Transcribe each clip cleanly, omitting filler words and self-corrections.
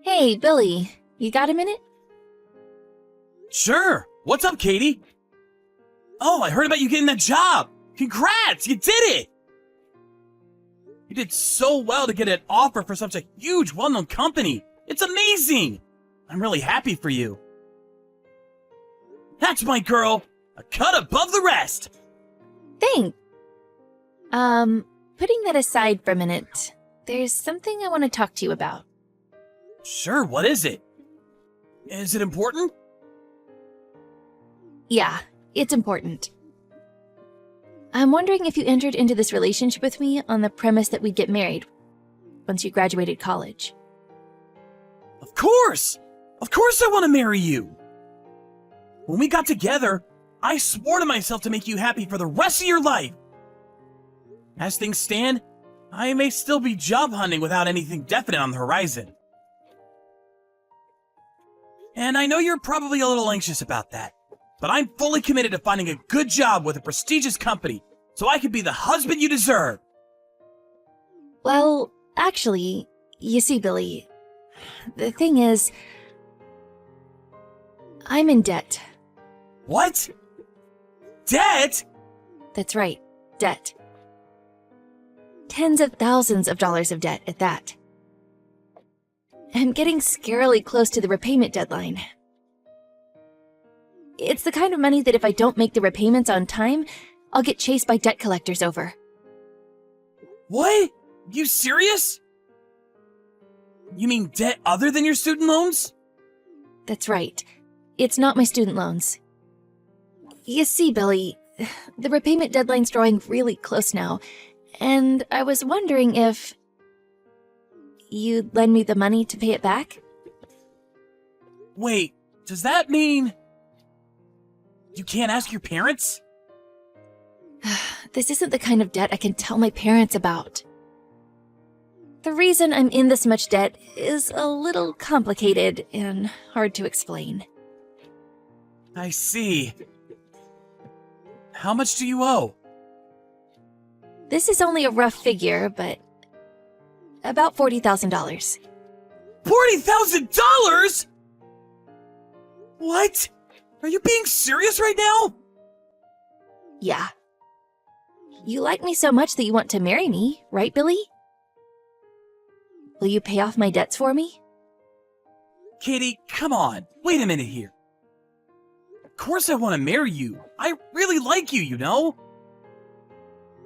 Hey, Billy, you got a minute? Sure. What's up, Katie? Oh, I heard about you getting that job. Congrats, you did it. You did so well to get an offer for such a huge, well-known company. It's amazing. I'm really happy for you. That's my girl. A cut above the rest. Thanks. Putting that aside for a minute, there's something I want to talk to you about. Sure, what is it? Is it important? Yeah, it's important. I'm wondering if you entered into this relationship with me on the premise that we'd get married once you graduated college. Of course! Of course I want to marry you! When we got together, I swore to myself to make you happy for the rest of your life! As things stand, I may still be job hunting without anything definite on the horizon. And I know you're probably a little anxious about that, but I'm fully committed to finding a good job with a prestigious company so I can be the husband you deserve. Well, actually, you see, Billy, the thing is, I'm in debt. What? Debt? That's right, debt. Tens of thousands of dollars of debt at that. I'm getting scarily close to the repayment deadline. It's the kind of money that if I don't make the repayments on time, I'll get chased by debt collectors over. What? You serious? You mean debt other than your student loans? That's right. It's not my student loans. You see, Billy, the repayment deadline's drawing really close now, and I was wondering if you'd lend me the money to pay it back? Wait, does that mean you can't ask your parents? This isn't the kind of debt I can tell my parents about. The reason I'm in this much debt is a little complicated and hard to explain. I see. How much do you owe? This is only a rough figure, but about $40,000. $40,000?! What? Are you being serious right now? Yeah. You like me so much that you want to marry me, right, Billy? Will you pay off my debts for me? Katie, come on. Wait a minute here. Of course I want to marry you. I really like you, you know?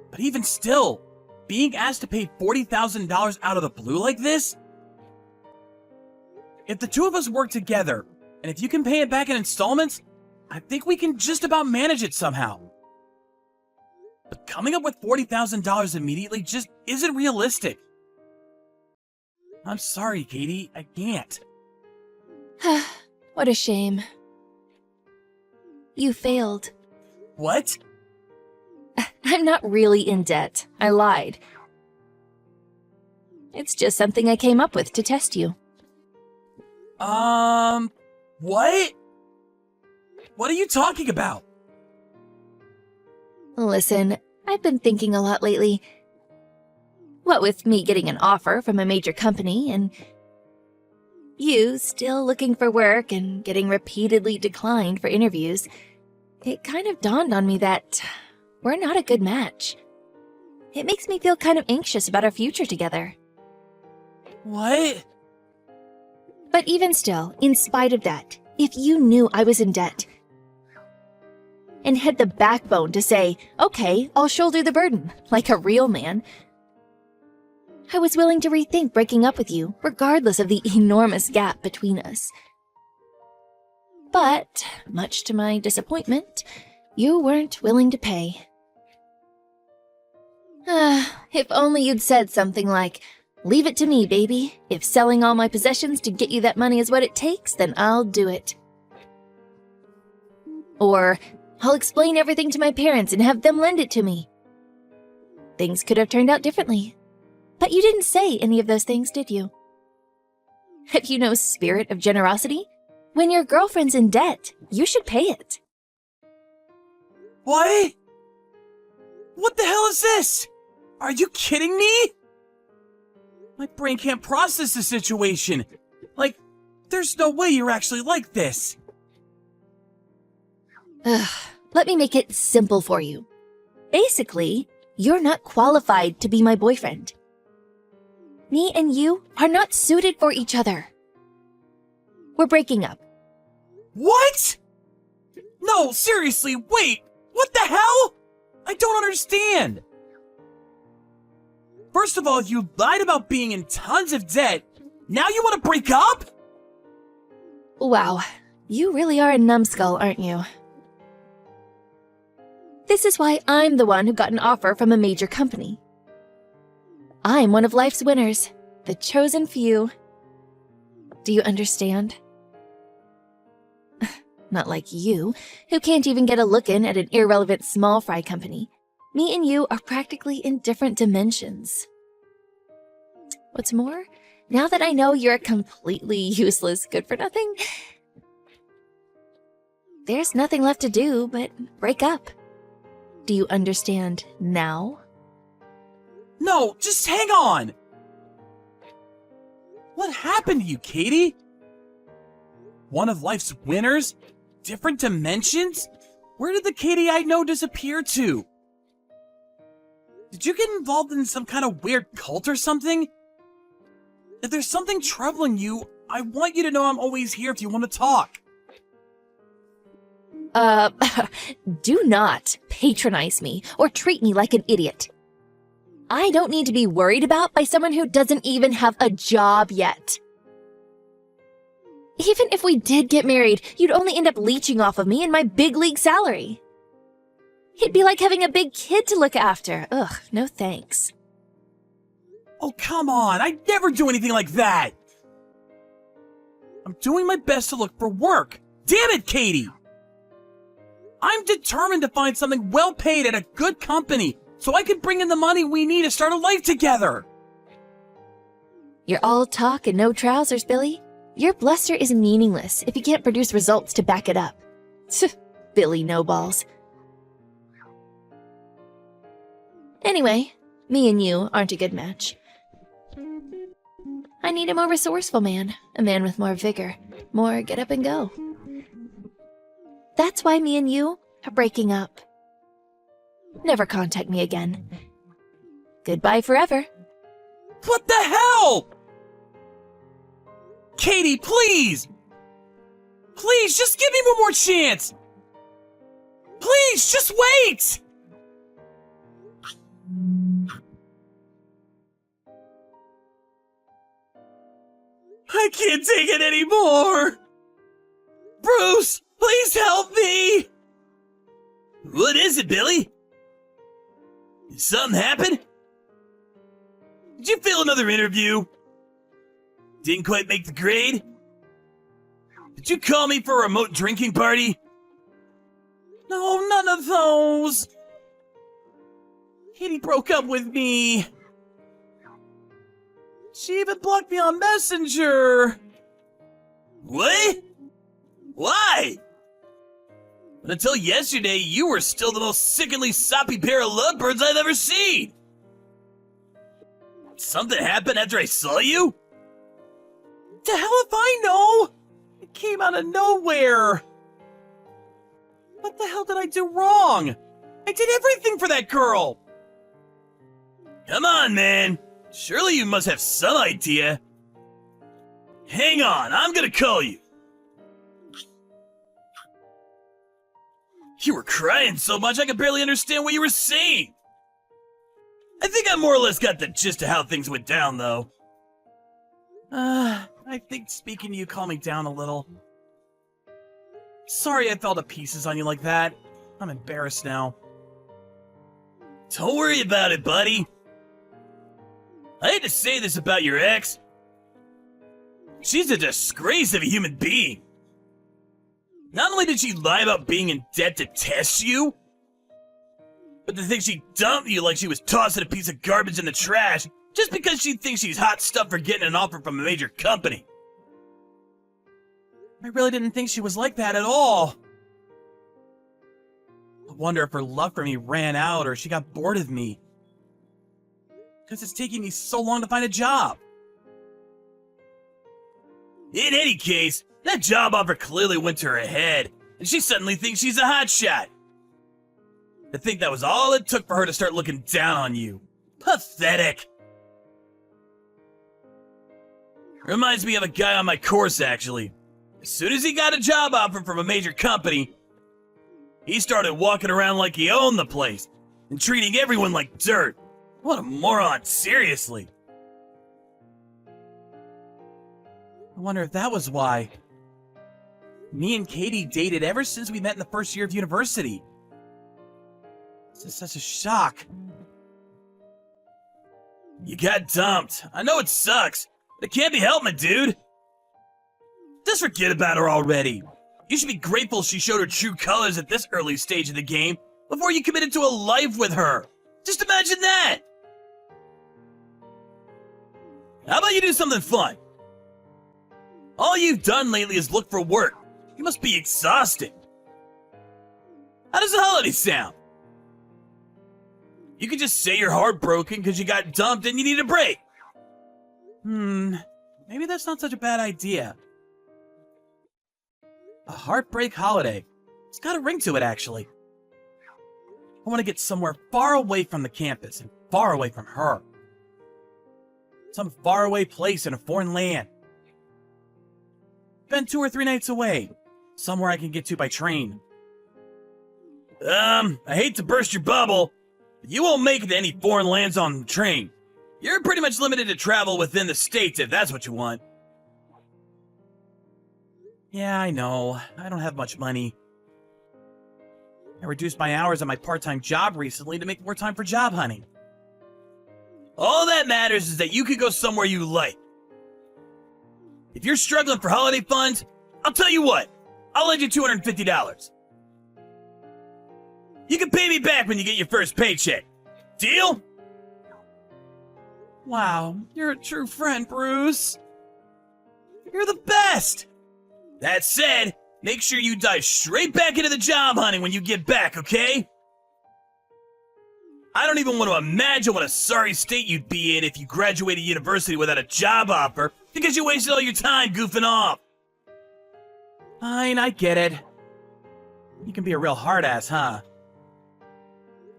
But even still, being asked to pay $40,000 out of the blue like this? If the two of us work together, and if you can pay it back in installments, I think we can just about manage it somehow. But coming up with $40,000 immediately just isn't realistic. I'm sorry, Katie, I can't. What a shame. You failed. What? I'm not really in debt. I lied. It's just something I came up with to test you. What? What are you talking about? Listen, I've been thinking a lot lately. What with me getting an offer from a major company and you still looking for work and getting repeatedly declined for interviews, it kind of dawned on me that we're not a good match. It makes me feel kind of anxious about our future together. What? But even still, in spite of that, if you knew I was in debt and had the backbone to say, okay, I'll shoulder the burden, like a real man, I was willing to rethink breaking up with you, regardless of the enormous gap between us. But, much to my disappointment, you weren't willing to pay. If only you'd said something like, leave it to me, baby. If selling all my possessions to get you that money is what it takes, then I'll do it. Or, I'll explain everything to my parents and have them lend it to me. Things could have turned out differently. But you didn't say any of those things, did you? Have you no spirit of generosity? When your girlfriend's in debt, you should pay it. What? What the hell is this? Are you kidding me? My brain can't process the situation. Like, there's no way you're actually like this. Ugh, let me make it simple for you. Basically, you're not qualified to be my boyfriend. Me and you are not suited for each other. We're breaking up. What? No, seriously, wait. What the hell? I don't understand. First of all, you lied about being in tons of debt. Now you want to break up? Wow, you really are a numbskull, aren't you? This is why I'm the one who got an offer from a major company. I'm one of life's winners, the chosen few. Do you understand? Not like you, who can't even get a look in at an irrelevant small fry company. Me and you are practically in different dimensions. What's more, now that I know you're a completely useless good-for-nothing, there's nothing left to do but break up. Do you understand now? No, just hang on. What happened to you, Katie? One of life's winners? Different dimensions? Where did the Katie I know disappear to? Did you get involved in some kind of weird cult or something? If there's something troubling you, I want you to know I'm always here if you want to talk. Do not patronize me or treat me like an idiot. I don't need to be worried about by someone who doesn't even have a job yet. Even if we did get married, you'd only end up leeching off of me and my big league salary. It'd be like having a big kid to look after. Ugh, no thanks. Oh, come on. I'd never do anything like that. I'm doing my best to look for work. Damn it, Katie! I'm determined to find something well paid at a good company so I can bring in the money we need to start a life together. You're all talk and no trousers, Billy. Your bluster is meaningless if you can't produce results to back it up. Billy no-balls. Anyway, me and you aren't a good match. I need a more resourceful man, a man with more vigor, more get up and go. That's why me and you are breaking up. Never contact me again. Goodbye forever. What the hell? Katie, please! Please, just give me one more chance! Please, just wait! I can't take it anymore! Bruce, please help me! What is it, Billy? Did something happen? Did you fail another interview? Didn't quite make the grade? Did you call me for a remote drinking party? No, none of those. Katie broke up with me. She even blocked me on Messenger. What? Why? But until yesterday, you were still the most sickeningly soppy pair of lovebirds I've ever seen. Something happened after I saw you? The hell if I know? It came out of nowhere. What the hell did I do wrong? I did everything for that girl. Come on, man. Surely you must have some idea. Hang on, I'm gonna call you. You were crying so much I could barely understand what you were saying. I think I more or less got the gist of how things went down, though. I think speaking to you calmed me down a little. Sorry I fell to pieces on you like that. I'm embarrassed now. Don't worry about it, buddy. I hate to say this about your ex. She's a disgrace of a human being. Not only did she lie about being in debt to test you, but to think she dumped you like she was tossing a piece of garbage in the trash just because she thinks she's hot stuff for getting an offer from a major company. I really didn't think she was like that at all. I wonder if her love for me ran out or she got bored of me. Because it's taking me so long to find a job. In any case, that job offer clearly went to her head, and she suddenly thinks she's a hotshot. To think that was all it took for her to start looking down on you. Pathetic. Reminds me of a guy on my course, actually. As soon as he got a job offer from a major company, he started walking around like he owned the place and treating everyone like dirt. What a moron, seriously. I wonder if that was why. Me and Katie dated ever since we met in the first year of university. This is such a shock. You got dumped. I know it sucks, but it can't be helped, my dude. Just forget about her already. You should be grateful she showed her true colors at this early stage of the game before you committed to a life with her. Just imagine that. How about you do something fun? All you've done lately is look for work. You must be exhausted. How does the holiday sound? You could just say you're heartbroken because you got dumped and you need a break. Maybe that's not such a bad idea. A heartbreak holiday. It's got a ring to it, actually. I want to get somewhere far away from the campus and far away from her. Some faraway place in a foreign land. Spend 2 or 3 nights away. Somewhere I can get to by train. I hate to burst your bubble, but you won't make it to any foreign lands on the train. You're pretty much limited to travel within the states if that's what you want. Yeah, I know. I don't have much money. I reduced my hours on my part-time job recently to make more time for job hunting. All that matters is that you could go somewhere you like. If you're struggling for holiday funds, I'll tell you what. I'll lend you $250. You can pay me back when you get your first paycheck. Deal? Wow, you're a true friend, Bruce. You're the best. That said, make sure you dive straight back into the job hunting when you get back, okay? I don't even want to imagine what a sorry state you'd be in if you graduated university without a job offer because you wasted all your time goofing off. Fine, I get it. You can be a real hard ass, huh?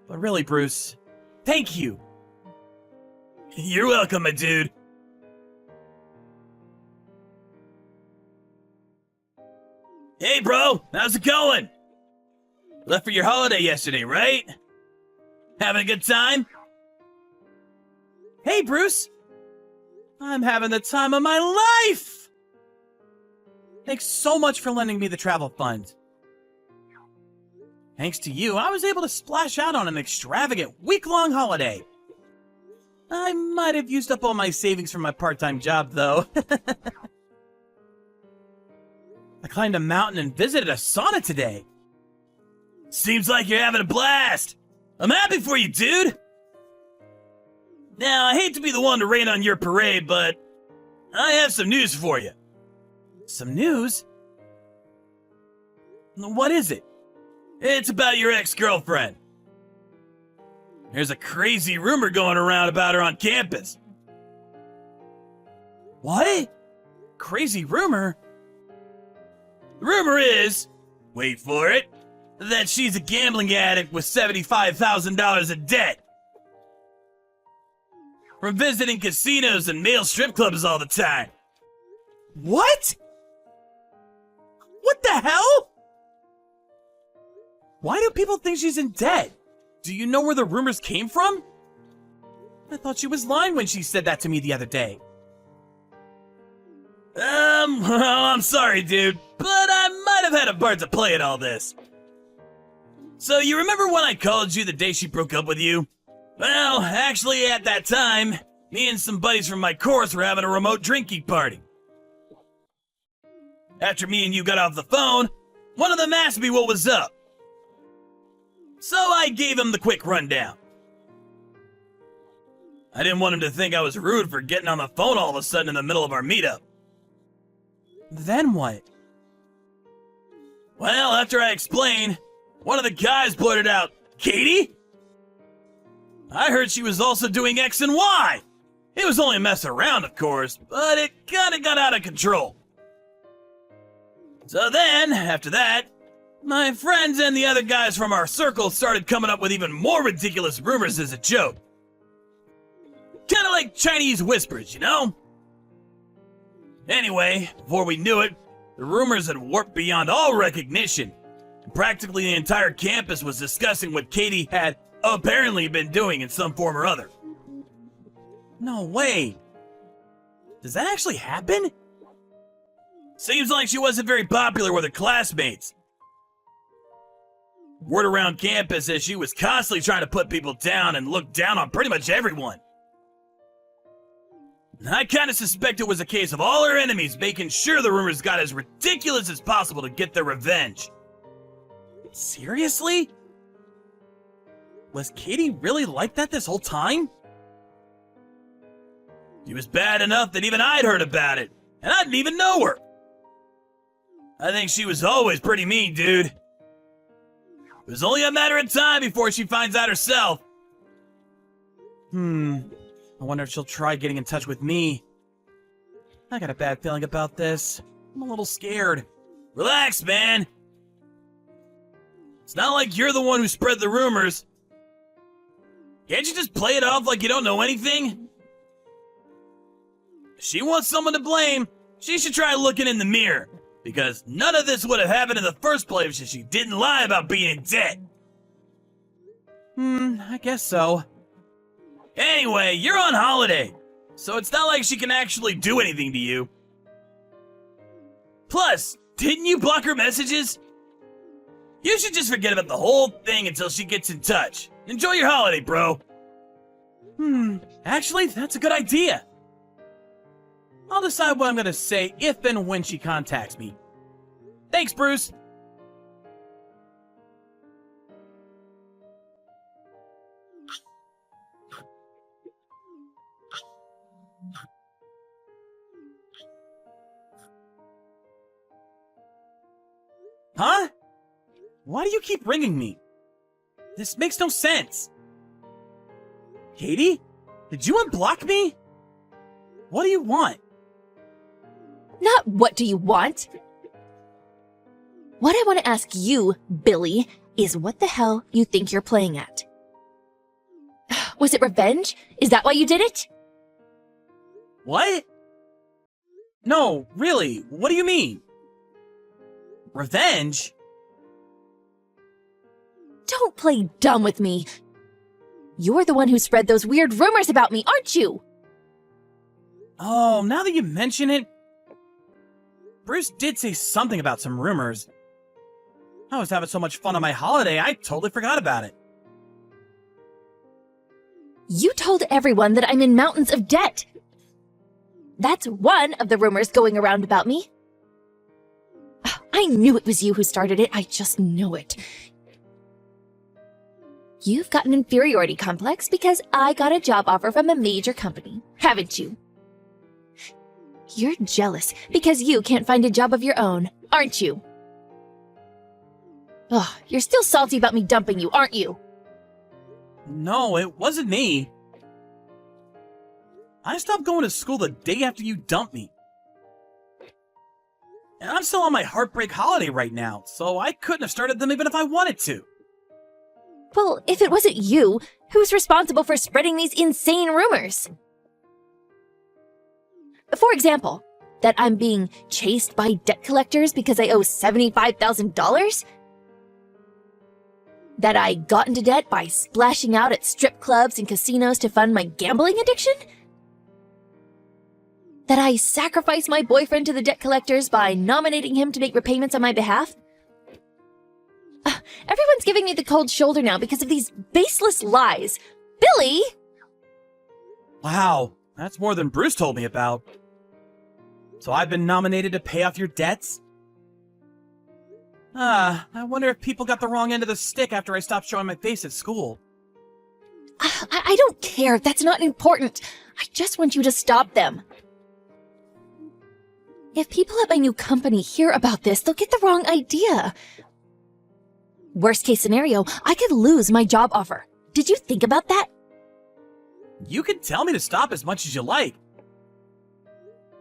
But really, Bruce, thank you. You're welcome, my dude. Hey, bro, how's it going? Left for your holiday yesterday, right? Having a good time? Hey, Bruce. I'm having the time of my life! Thanks so much for lending me the travel fund. Thanks to you, I was able to splash out on an extravagant week-long holiday. I might have used up all my savings from my part-time job, though. I climbed a mountain and visited a sauna today. Seems like you're having a blast. I'm happy for you, dude. Now, I hate to be the one to rain on your parade, but I have some news for you. Some news? What is it? It's about your ex-girlfriend. There's a crazy rumor going around about her on campus. What? Crazy rumor? The rumor is, wait for it, that she's a gambling addict with $75,000 in debt. From visiting casinos and male strip clubs all the time. What? What the hell? Why do people think she's in debt? Do you know where the rumors came from? I thought she was lying when she said that to me the other day. Well, I'm sorry, dude, but I might have had a part to play in all this. So you remember when I called you the day she broke up with you? Well, actually at that time, me and some buddies from my course were having a remote drinking party. After me and you got off the phone, one of them asked me what was up. So I gave him the quick rundown. I didn't want him to think I was rude for getting on the phone all of a sudden in the middle of our meetup. Then what? Well, after I explained, one of the guys blurted out, "Katie?" I heard she was also doing X and Y. It was only a mess around, of course, but it kinda got out of control. So then, after that, my friends and the other guys from our circle started coming up with even more ridiculous rumors as a joke. Kinda like Chinese whispers, you know? Anyway, before we knew it, the rumors had warped beyond all recognition. Practically the entire campus was discussing what Katie had apparently been doing in some form or other. No way. Does that actually happen? Seems like she wasn't very popular with her classmates. Word around campus is she was constantly trying to put people down and look down on pretty much everyone. I kinda suspect it was a case of all her enemies making sure the rumors got as ridiculous as possible to get their revenge. Seriously? Was Katie really like that this whole time? She was bad enough that even I'd heard about it, and I didn't even know her. I think she was always pretty mean, dude. It was only a matter of time before she finds out herself. I wonder if she'll try getting in touch with me. I got a bad feeling about this. I'm a little scared. Relax, man. It's not like you're the one who spread the rumors. Can't you just play it off like you don't know anything? If she wants someone to blame, she should try looking in the mirror. Because none of this would have happened in the first place if she didn't lie about being in debt. I guess so. Anyway, you're on holiday, so it's not like she can actually do anything to you. Plus, didn't you block her messages? You should just forget about the whole thing until she gets in touch. Enjoy your holiday, bro. Actually, that's a good idea. I'll decide what I'm gonna say if and when she contacts me. Thanks, Bruce. Huh? Why do you keep ringing me? This makes no sense. Katie? Did you unblock me? What do you want? Not what do you want? What I want to ask you, Billy, is what the hell you think you're playing at? Was it revenge? Is that why you did it? What? No, really, what do you mean? Revenge? Don't play dumb with me. You're the one who spread those weird rumors about me, aren't you? Oh, now that you mention it, Bruce did say something about some rumors. I was having so much fun on my holiday, I totally forgot about it. You told everyone that I'm in mountains of debt. That's one of the rumors going around about me. I knew it was you who started it. I just know it. You've got an inferiority complex because I got a job offer from a major company, haven't you? You're jealous because you can't find a job of your own, aren't you? Ugh, you're still salty about me dumping you, aren't you? No, it wasn't me. I stopped going to school the day after you dumped me. And I'm still on my heartbreak holiday right now, so I couldn't have started them even if I wanted to. Well, if it wasn't you, who's responsible for spreading these insane rumors? For example, that I'm being chased by debt collectors because I owe $75,000? That I got into debt by splashing out at strip clubs and casinos to fund my gambling addiction? That I sacrificed my boyfriend to the debt collectors by nominating him to make repayments on my behalf? Everyone's giving me the cold shoulder now because of these baseless lies. Billy! Wow, that's more than Bruce told me about. So I've been nominated to pay off your debts? I wonder if people got the wrong end of the stick after I stopped showing my face at school. I don't care. That's not important. I just want you to stop them. If people at my new company hear about this, they'll get the wrong idea. Worst case scenario, I could lose my job offer. Did you think about that? You can tell me to stop as much as you like.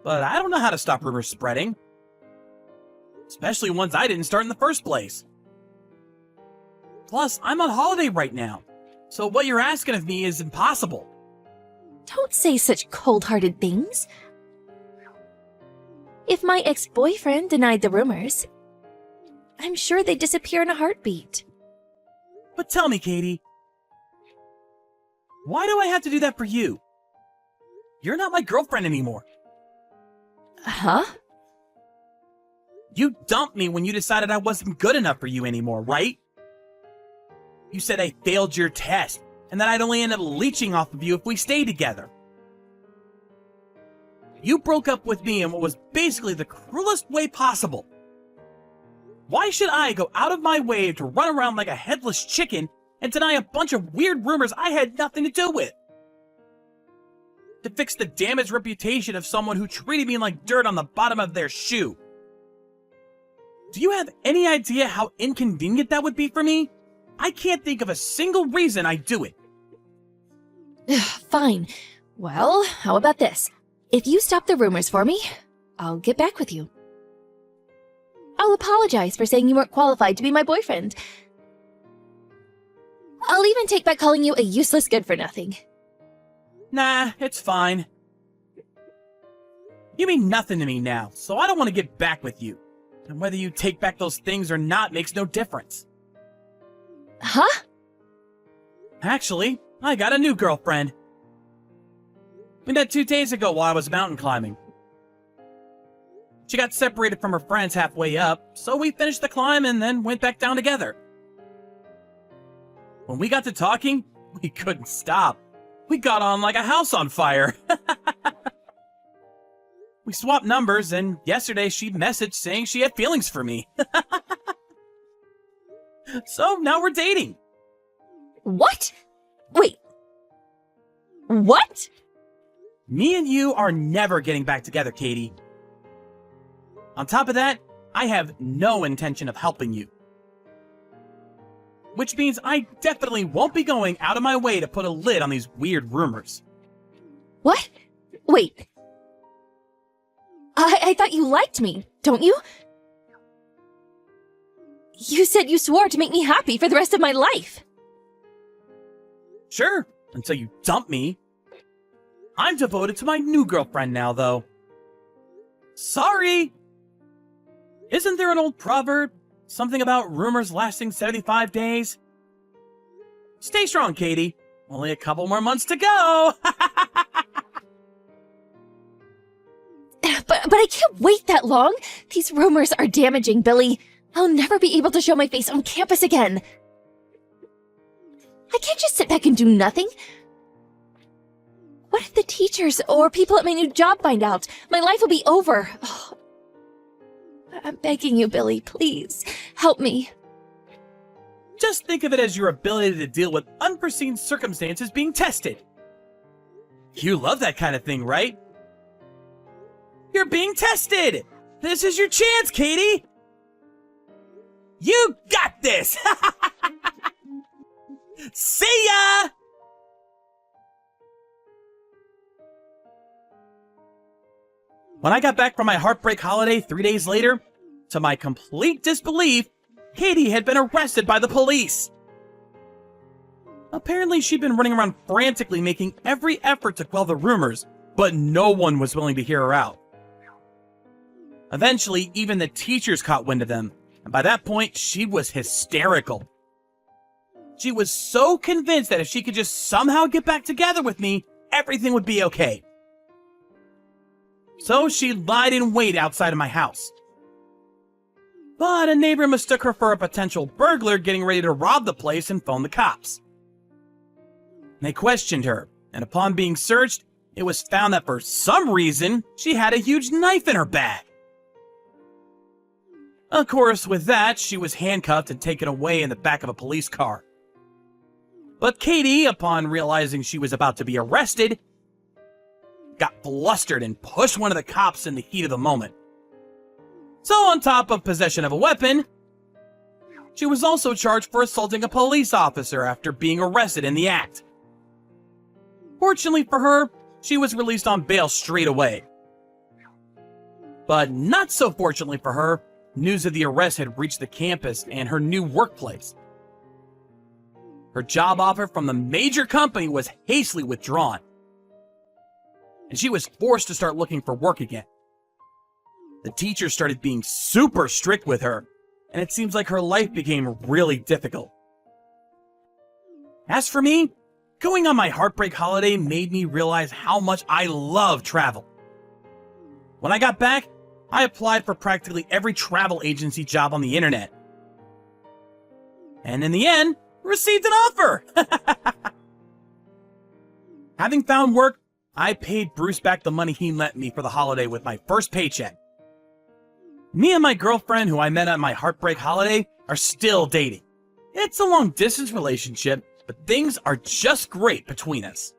But I don't know how to stop rumors spreading. especially ones I didn't start in the first place. Plus, I'm on holiday right now, so what you're asking of me is impossible. Don't say such cold-hearted things. If my ex-boyfriend denied the rumors, I'm sure they'd disappear in a heartbeat. But tell me, Katie, why do I have to do that for you? You're not my girlfriend anymore. Huh? You dumped me when you decided I wasn't good enough for you anymore, right? You said I failed your test, and that I'd only end up leeching off of you if we stayed together. You broke up with me in what was basically the cruelest way possible. Why should I go out of my way to run around like a headless chicken and deny a bunch of weird rumors I had nothing to do with? To fix the damaged reputation of someone who treated me like dirt on the bottom of their shoe. Do you have any idea how inconvenient that would be for me? I can't think of a single reason I'd do it. Fine. Well, how about this? If you stop the rumors for me, I'll get back with you. I'll apologize for saying you weren't qualified to be my boyfriend. I'll even take back calling you a useless good-for-nothing. Nah, it's fine. You mean nothing to me now, so I don't want to get back with you. And whether you take back those things or not makes no difference. Huh? Actually, I got a new girlfriend. We met 2 days ago while I was mountain climbing. She got separated from her friends halfway up, so we finished the climb and then went back down together. When we got to talking, we couldn't stop. We got on like a house on fire. We swapped numbers, and yesterday she messaged saying she had feelings for me. So now we're dating. What? Wait. What? Me and you are never getting back together, Katie. On top of that, I have no intention of helping you. Which means I definitely won't be going out of my way to put a lid on these weird rumors. What? Wait. I thought you liked me, don't you? You said you swore to make me happy for the rest of my life. Sure, until you dump me. I'm devoted to my new girlfriend now, though. Sorry! Isn't there an old proverb? Something about rumors lasting 75 days? Stay strong, Katie. Only a couple more months to go! But I can't wait that long. These rumors are damaging, Billy. I'll never be able to show my face on campus again. I can't just sit back and do nothing. What if the teachers or people at my new job find out? My life will be over. Oh, I'm begging you, Billy, please, help me. Just think of it as your ability to deal with unforeseen circumstances being tested. You love that kind of thing, right? You're being tested! This is your chance, Katie! You got this! See ya! When I got back from my heartbreak holiday 3 days later, to my complete disbelief, Katie had been arrested by the police. Apparently, she'd been running around frantically making every effort to quell the rumors, but no one was willing to hear her out. Eventually, even the teachers caught wind of them, and by that point, she was hysterical. She was so convinced that if she could just somehow get back together with me, everything would be okay. So she lied in wait outside of my house. But a neighbor mistook her for a potential burglar getting ready to rob the place and phoned the cops. They questioned her, and upon being searched, it was found that for some reason, she had a huge knife in her bag. Of course, with that, she was handcuffed and taken away in the back of a police car. But Katie, upon realizing she was about to be arrested, got flustered and pushed one of the cops in the heat of the moment. So on top of possession of a weapon, she was also charged for assaulting a police officer after being arrested in the act. Fortunately for her, she was released on bail straight away. But not so fortunately for her, news of the arrest had reached the campus and her new workplace. Her job offer from the major company was hastily withdrawn, and she was forced to start looking for work again. The teachers started being super strict with her, and it seems like her life became really difficult. As for me, going on my heartbreak holiday made me realize how much I love travel. When I got back, I applied for practically every travel agency job on the internet. And in the end, received an offer! Having found work, I paid Bruce back the money he lent me for the holiday with my first paycheck. Me and my girlfriend, who I met on my heartbreak holiday, are still dating. It's a long-distance relationship, but things are just great between us.